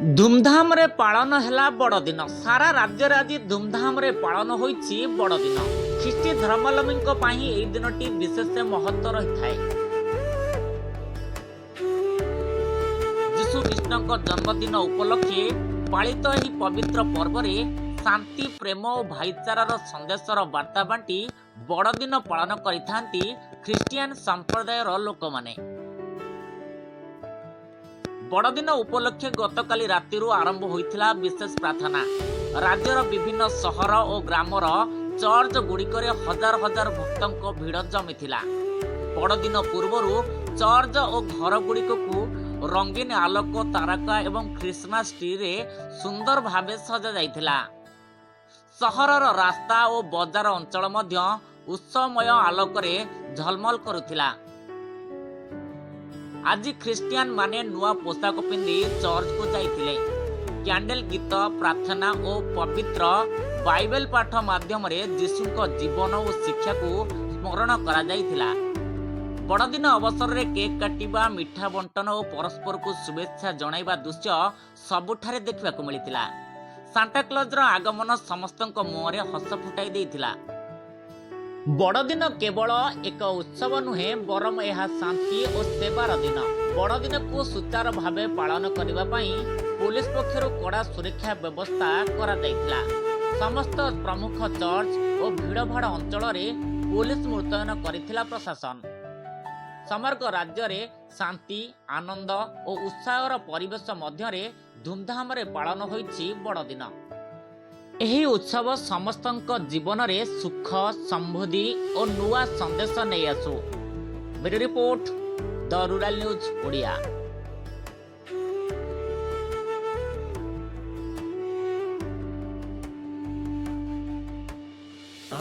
धूमधाम रे पालन है बड़दिन। सारा राज्य आज धूमधाम रे पालन होइछि बड़दिन। ख्रीष्टी धर्मावलम्बी एई दिनटी विशेष महत्व रही है। यीशु कृष्ण जन्मदिन उपलक्षे पालित एही पवित्र पर्व रे शांति प्रेम और भाईचारार संदेशर वार्ता बांटी बड़दिन पालन करिथांती ख्रीस्टियान संप्रदायर लोक माने। बड़दिन उपलक्षे गतकाली राति आरंभ होइथिला विशेष प्रार्थना। राज्यर विभिन्न सहर और ग्रामर चर्च गुड़िकरे हजार हजार भक्तों भीड़ जमीथिला। बड़दिन पूर्वर चर्च और घर गुड़िक रंगीन आलोक तारका एवं क्रिसमस ट्री रे सुंदर भावे सजा जाइथिला। सहरर रास्ता और बजार अंचल मध्य उत्सवमय आलोकरे झलमल करुथिला। आज ख्रीस्टियान माने नुआ पोशाक पिंधि चर्च को जाइथिले। कैंडल गीत प्रार्थना और पवित्र बाइबल पाठ माध्यम रे यीशु को जीवन और शिक्षा को स्मरण करा जाइथिला। बड़दिन अवसर रे केक काटिबा मिठा बंटन और परस्पर को शुभेच्छा जणाइबा दृश्य सबुठारे देखा मिलिथिला। सांता क्लॉज आगमन समस्तक मुहरे हस फुटाई देइथिला। बड़दिन केवल एक उत्सव नुहे बरम यह शांति और सेवार दिन। बड़दिन को सुचारू भावे पालन करने पुलिस पक्षर कड़ा सुरक्षा व्यवस्था करा जाइथिला। समस्त प्रमुख चर्च और भीड़भाड़ अंचल पुलिस मुतयन करिथिला प्रशासन। समग्र राज्य रे शांति आनंद और उत्साहर परिवेश मध्य धूमधाम रे पालन होइछि बड़दिन। एही उत्सव समस्तक जीवन रे सुख समृद्धि और नुआ संदेश नहीं आसु। मेरी report the rural news Odia.